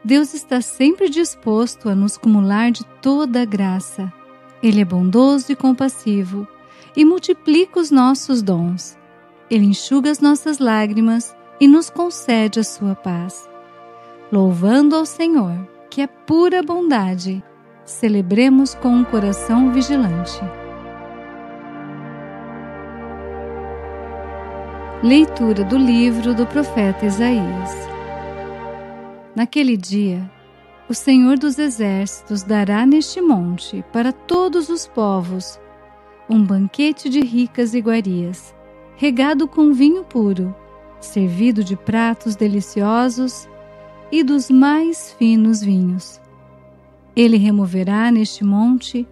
Deus está sempre disposto a nos cumular de toda a graça. Ele é bondoso e compassivo e multiplica os nossos dons. Ele enxuga as nossas lágrimas e nos concede a sua paz. Louvando ao Senhor, que é pura bondade, celebremos com um coração vigilante. Leitura do livro do profeta Isaías. Naquele dia, o Senhor dos Exércitos dará neste monte para todos os povos um banquete de ricas iguarias, regado com vinho puro, servido de pratos deliciosos e dos mais finos vinhos. Ele removerá neste monte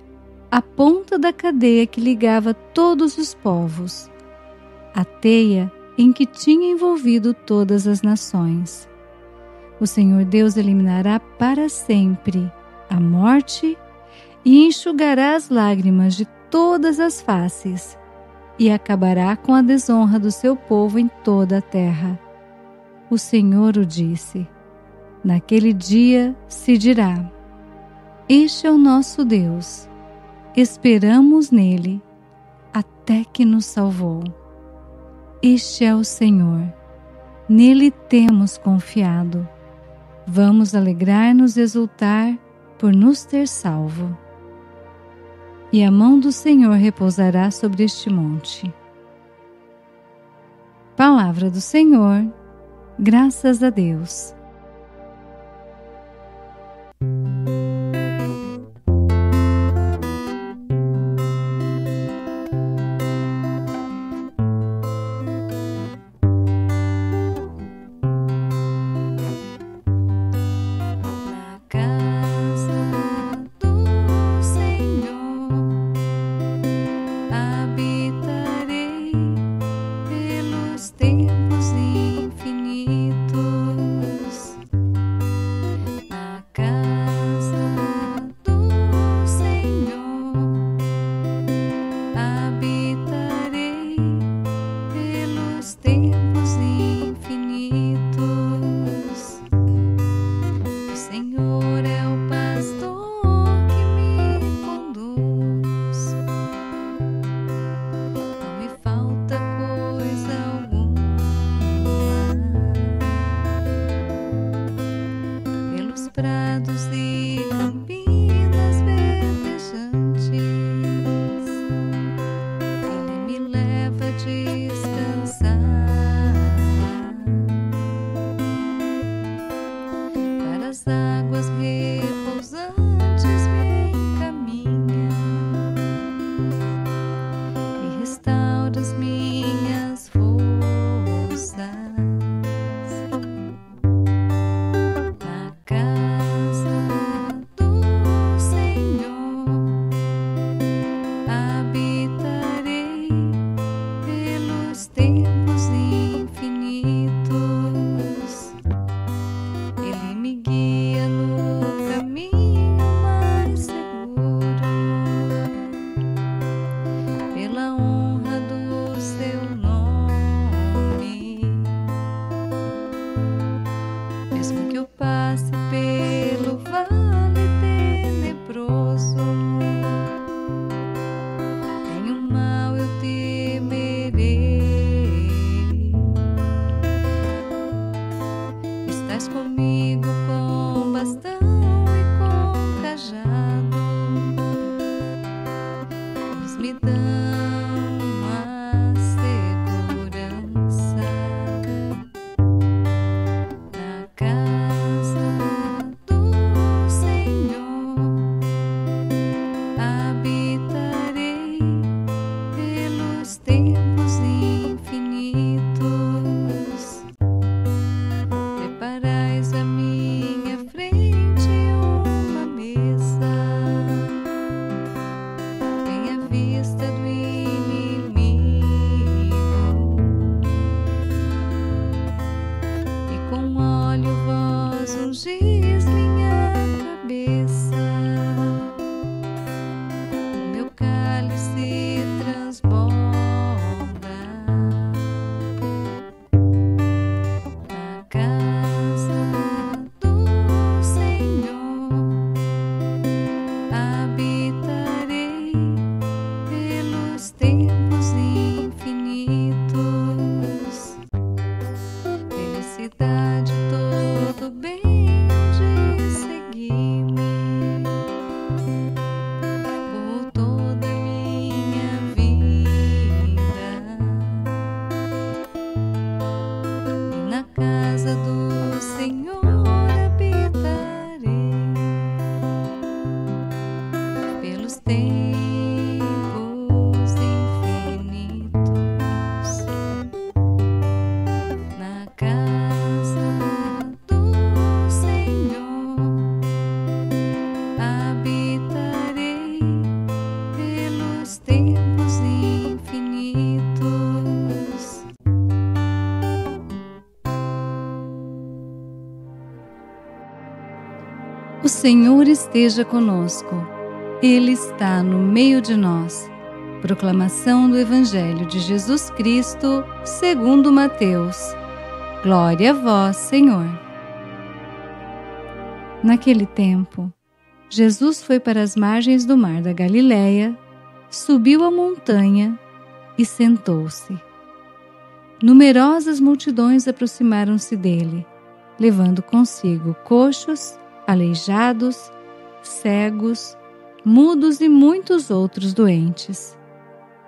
a ponta da cadeia que ligava todos os povos, a teia em que tinha envolvido todas as nações. O Senhor Deus eliminará para sempre a morte e enxugará as lágrimas de todas as faces e acabará com a desonra do seu povo em toda a terra. O Senhor o disse. Naquele dia se dirá: Este é o nosso Deus, esperamos nele, até que nos salvou. Este é o Senhor, nele temos confiado. Vamos alegrar-nos e exultar por nos ter salvo. E a mão do Senhor repousará sobre este monte. Palavra do Senhor, graças a Deus. Tempos infinitos. Senhor esteja conosco. Ele está no meio de nós. Proclamação do Evangelho de Jesus Cristo, segundo Mateus. Glória a vós, Senhor. Naquele tempo, Jesus foi para as margens do mar da Galileia, subiu a montanha e sentou-se. Numerosas multidões aproximaram-se dele, levando consigo coxos, aleijados, cegos, mudos e muitos outros doentes.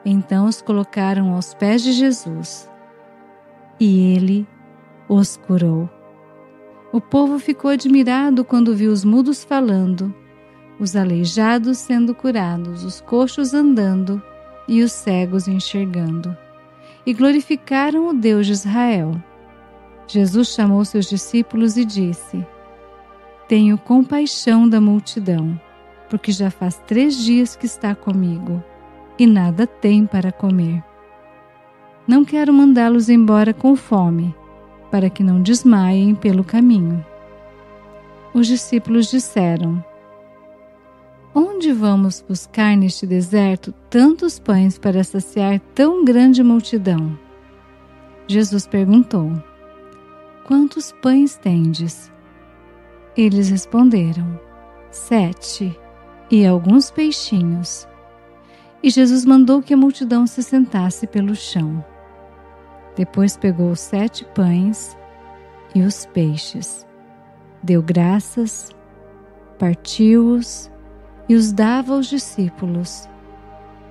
Então os colocaram aos pés de Jesus, e ele os curou. O povo ficou admirado quando viu os mudos falando, os aleijados sendo curados, os coxos andando e os cegos enxergando, e glorificaram o Deus de Israel. Jesus chamou seus discípulos e disse: Tenho compaixão da multidão, porque já faz 3 dias que está comigo, e nada tem para comer. Não quero mandá-los embora com fome, para que não desmaiem pelo caminho. Os discípulos disseram: Onde vamos buscar neste deserto tantos pães para saciar tão grande multidão? Jesus perguntou: Quantos pães tendes? Eles responderam: 7, e alguns peixinhos. E Jesus mandou que a multidão se sentasse pelo chão. Depois pegou os 7 pães e os peixes, deu graças, partiu-os e os dava aos discípulos,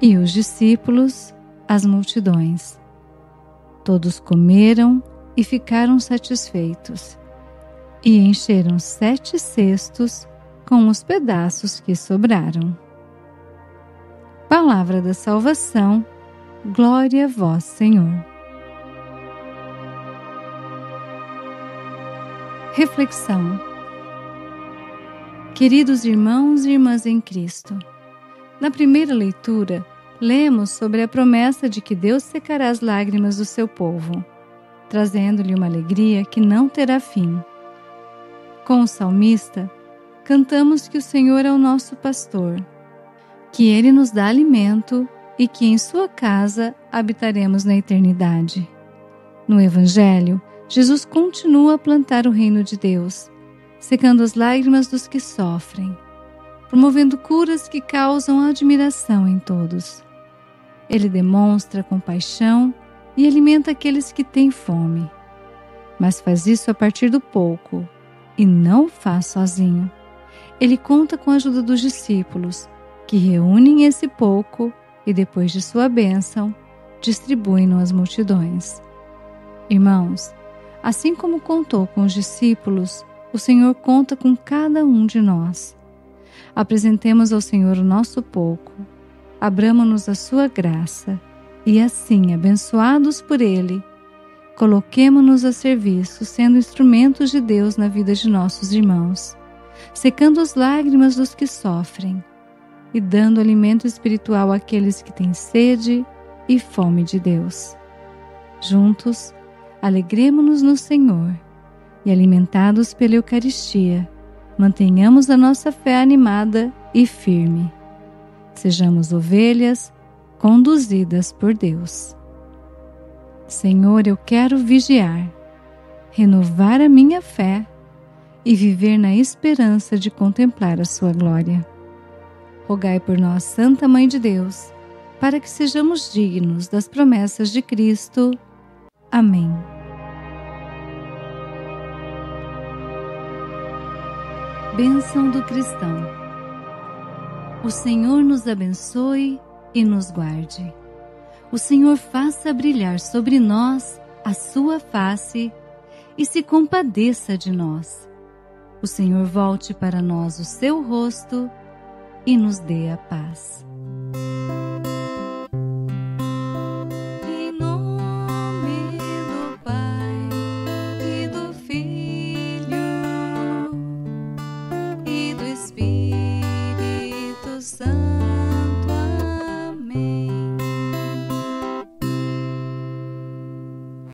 e os discípulos às multidões. Todos comeram e ficaram satisfeitos, e encheram 7 cestos com os pedaços que sobraram. Palavra da salvação, glória a vós, Senhor. Reflexão. Queridos irmãos e irmãs em Cristo, na primeira leitura, lemos sobre a promessa de que Deus secará as lágrimas do seu povo, trazendo-lhe uma alegria que não terá fim. Com o salmista, cantamos que o Senhor é o nosso pastor, que Ele nos dá alimento e que em sua casa habitaremos na eternidade. No Evangelho, Jesus continua a plantar o reino de Deus, secando as lágrimas dos que sofrem, promovendo curas que causam admiração em todos. Ele demonstra compaixão e alimenta aqueles que têm fome, mas faz isso a partir do pouco, e não o faz sozinho. Ele conta com a ajuda dos discípulos, que reúnem esse pouco e, depois de sua bênção, distribuem-no às multidões. Irmãos, assim como contou com os discípulos, o Senhor conta com cada um de nós. Apresentemos ao Senhor o nosso pouco, abramo-nos a sua graça, e assim, abençoados por Ele, coloquemo-nos a serviço, sendo instrumentos de Deus na vida de nossos irmãos, secando as lágrimas dos que sofrem e dando alimento espiritual àqueles que têm sede e fome de Deus. Juntos, alegremo-nos no Senhor e, alimentados pela Eucaristia, mantenhamos a nossa fé animada e firme. Sejamos ovelhas conduzidas por Deus. Senhor, eu quero vigiar, renovar a minha fé e viver na esperança de contemplar a sua glória. Rogai por nós, Santa Mãe de Deus, para que sejamos dignos das promessas de Cristo. Amém. Bênção do cristão. O Senhor nos abençoe e nos guarde. O Senhor faça brilhar sobre nós a sua face e se compadeça de nós. O Senhor volte para nós o seu rosto e nos dê a paz. Espírito.